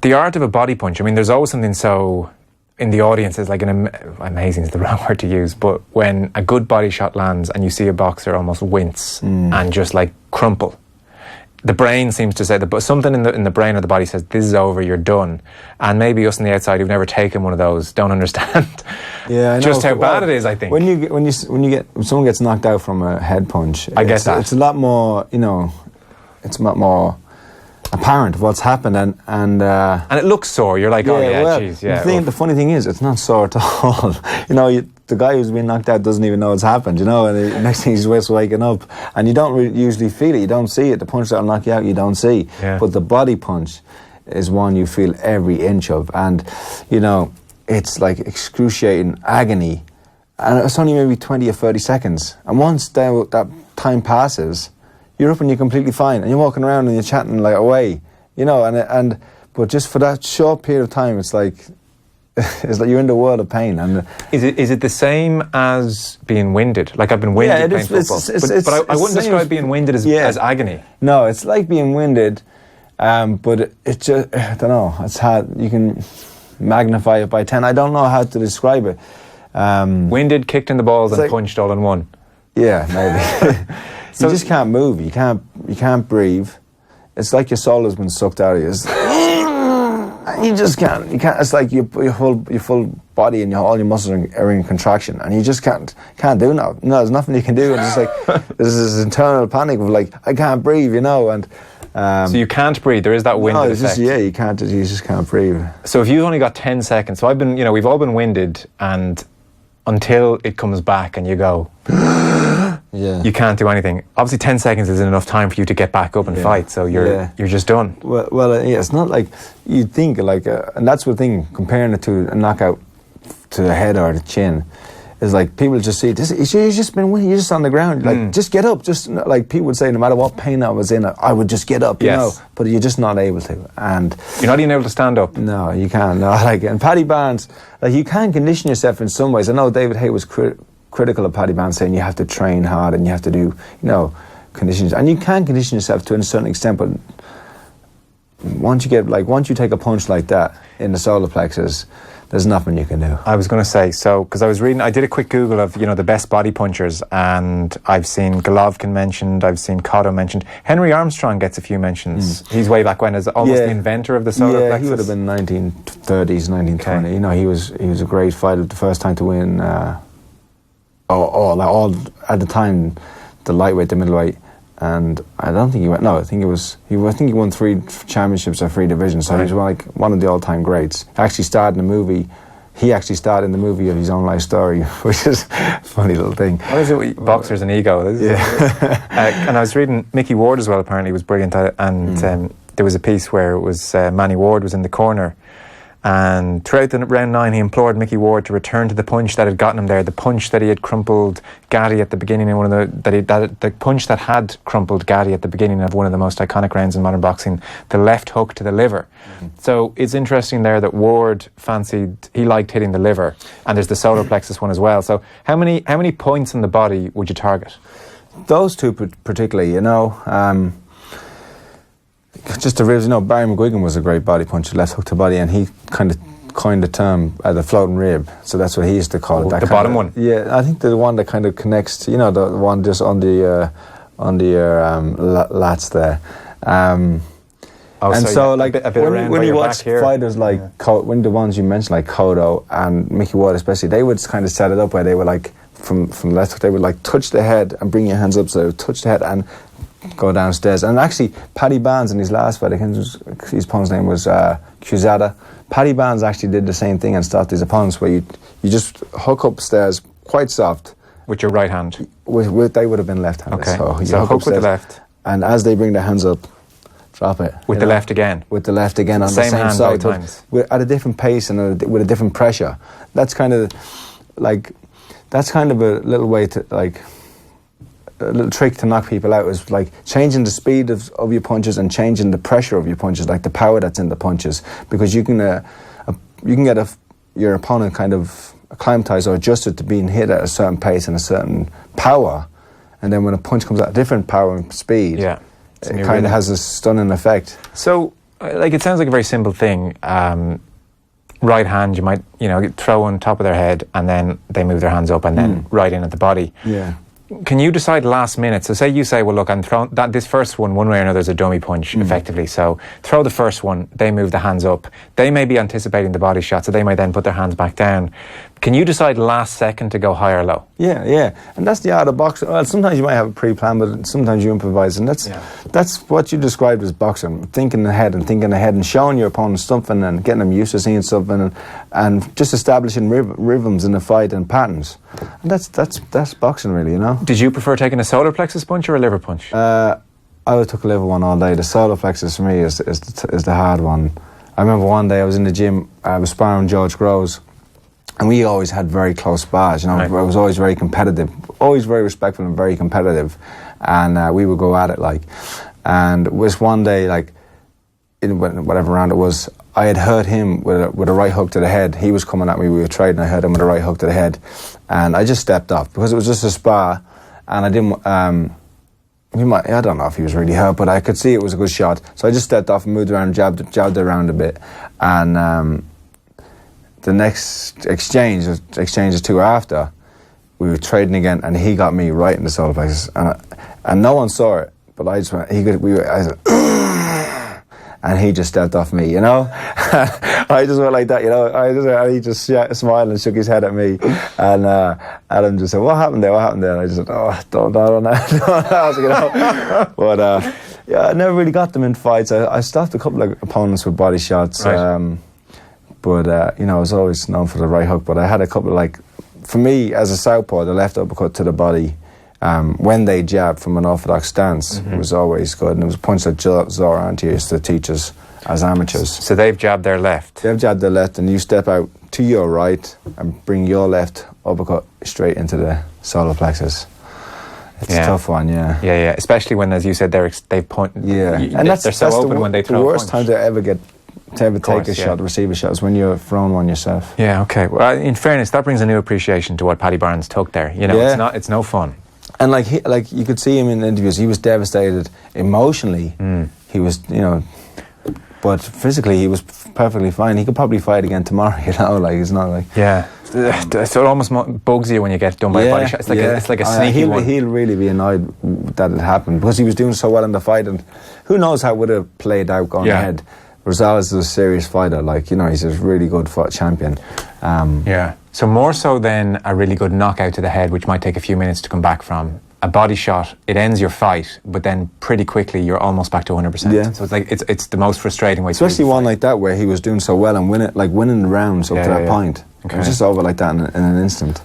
the art of a body punch. I mean, there's always something so in the audience is like amazing is the wrong word to use, but when a good body shot lands and you see a boxer almost wince and just like crumple, the brain seems to say that, but something in the brain or the body says this is over, you're done. And maybe us on the outside who've never taken one of those don't understand just how bad it is. I think when someone gets knocked out from a head punch, I get that it's a lot more, it's a lot more apparent what's happened, and it looks sore. You're like, the funny thing is, it's not sore at all. The guy who's been knocked out doesn't even know it's happened, and the next thing he's just waking up, and you don't usually feel it. You don't see it. The punch that'll knock you out, you don't see. Yeah. But the body punch is one you feel every inch of, and it's like excruciating agony, and it's only maybe 20 or 30 seconds. And once that time passes, you're up and you're completely fine, and you're walking around and you're chatting like away, but just for that short period of time, it's like you're in the world of pain. And is it the same as being winded? Like I've been winded playing football, but I wouldn't describe being winded as agony. No, it's like being winded, but it just, I don't know. It's hard. You can magnify it by 10. I don't know how to describe it. Winded, kicked in the balls, and punched all in one. Yeah, maybe. So you just can't move. You can't breathe. It's like your soul has been sucked out of you. You just can't. You can't. It's like your full body and all your muscles are in contraction, and you just can't do now. No, there's nothing you can do. And it's like there's this internal panic of like I can't breathe, and. So you can't breathe. There is that winded effect. You can't. You just can't breathe. So if you've only got 10 seconds, so we've all been winded, and until it comes back and you go. You can't do anything. Obviously 10 seconds isn't enough time for you to get back up and fight, so you're just done. Well, it's not like you'd think, and that's the thing, comparing it to a knockout to the head or the chin, is like people just see this, you've just been winning, you're just on the ground, like just get up, just like people would say, no matter what pain I was in, I would just get up, but you're just not able to, and you're not even able to stand up. No, you can't. No, and Paddy Barnes, you can condition yourself in some ways. I know David Hay was critical of Paddy Barnes, saying you have to train hard and you have to do conditions, and you can condition yourself to a certain extent, but once you take a punch like that in the solar plexus, there's nothing you can do. I was going to say, because I was reading, I did a quick Google of the best body punchers, and I've seen Golovkin mentioned, I've seen Cotto mentioned. Henry Armstrong gets a few mentions. He's way back when as almost the inventor of the solar plexus. He would have been 1930s, 1920. Okay. He was a great fighter, the first time to win all at the time, the lightweight, the middleweight, and I don't think he went. No, I think he won 3 championships or 3 divisions. So he's like one of the all-time greats. Actually starred in the movie. He actually starred in the movie of his own life story, which is a funny little thing. What is it with boxers and ego? And I was reading Mickey Ward as well. Apparently, was brilliant, and there was a piece where it was Manny Ward was in the corner. And throughout the round 9, he implored Mickey Ward to return to the punch that had gotten him there, the punch that he had crumpled Gatti at the beginning in the punch that had crumpled Gatti at the beginning of one of the most iconic rounds in modern boxing, the left hook to the liver. So it's interesting there that Ward he liked hitting the liver, and there's the solar plexus one as well. So how many points in the body would you target? Those two particularly, just to realize, Barry McGuigan was a great body puncher, left hook to body, and he kind of coined the term the floating rib. So that's what he used to call it. The bottom one. Yeah, I think the one that kind of connects to, the one just on the lats there. When you watch fighters when the ones you mentioned, like Cotto and Mickey Ward especially, they would kind of set it up where they were like from the left hook, they would touch the head and bring your hands up, so they would touch the head and go downstairs. And actually, Paddy Barnes in his last fight, I think his opponent's name was Cusada. Paddy Barnes actually did the same thing and stopped his opponents, where you just hook upstairs quite soft. With your right hand? They would have been left-handed. Okay, so hook with the left. And as they bring their hands up, drop it. With the left again? With the left again on the same hand side. both times. At a different pace and with a different pressure. That's kind of a little way to, a little trick to knock people out, is changing the speed of your punches and changing the pressure of your punches, the power that's in the punches, because you can get your opponent kind of acclimatized or adjusted to being hit at a certain pace and a certain power, and then when a punch comes at a different power and speed, it kind of has a stunning effect. So like, it sounds like a very simple thing. Right hand, you might, throw on top of their head, and then they move their hands up, and then right in at the body. Yeah. Can you decide last minute? So say you say, well, look, I'm throwing this first one way or another is a dummy punch, effectively. So throw the first one, they move the hands up. They may be anticipating the body shot, so they might then put their hands back down. Can you decide last second to go high or low? Yeah. And that's the art of boxing. Well, sometimes you might have a pre-plan, but sometimes you improvise. And that's what you described as boxing. Thinking ahead and showing your opponent something and getting them used to seeing something and just establishing rhythms in the fight and patterns. And that's boxing, really, Did you prefer taking a solar plexus punch or a liver punch? I would have took a liver one all day. The solar plexus for me is the hard one. I remember one day I was in the gym, I was sparring George Groves, and we always had very close spars, Right. I was always very competitive, always very respectful and very competitive, and we would go at it, and it was one day, in whatever round it was, I had hurt him with a right hook to the head. He was coming at me, we were trading, I hurt him with a right hook to the head, and I just stepped off, because it was just a spar, and I didn't, I don't know if he was really hurt, but I could see it was a good shot, so I just stepped off and moved around, jabbed around a bit, and the next exchanges two after, we were trading again, and he got me right in the solar plexus, and no one saw it, but I just went. I said, and he just stepped off me, I just went like that, and he just smiled and shook his head at me, and Adam just said, "What happened there? What happened there?" And I just said, "Oh, don't ask, But I never really got them in fights. I stopped a couple of opponents with body shots. Right. But, I was always known for the right hook. But I had a couple for me, as a southpaw, the left uppercut to the body, when they jab from an orthodox stance, it was always good. And it was a punch that Zora Ante used to teach us as amateurs. So they've jabbed their left? They've jabbed their left, and you step out to your right and bring your left uppercut straight into the solar plexus. It's a tough one, yeah. Yeah, especially when, as you said, they've pointed. Yeah, and they're so open when they throw the worst time to ever take a shot, receive a shot, is when you're throwing one yourself. Yeah, okay. Well, in fairness, that brings a new appreciation to what Paddy Barnes took there. It's no fun. And you could see him in the interviews. He was devastated emotionally. He was, but physically he was perfectly fine. He could probably fight again tomorrow. It's not like. Yeah. So it almost bugs you when you get done by a body shot. It's like a sneaky one. He'll really be annoyed that it happened, because he was doing so well in the fight, and who knows how it would have played out going ahead. Rosales is a serious fighter, he's a really good champion. So more so than a really good knockout to the head, which might take a few minutes to come back from, a body shot, it ends your fight, but then pretty quickly you're almost back to 100%. Yeah. So it's the most frustrating way. Especially one like that where he was doing so well and winning the rounds up to that point. Okay. It was just over like that in an instant.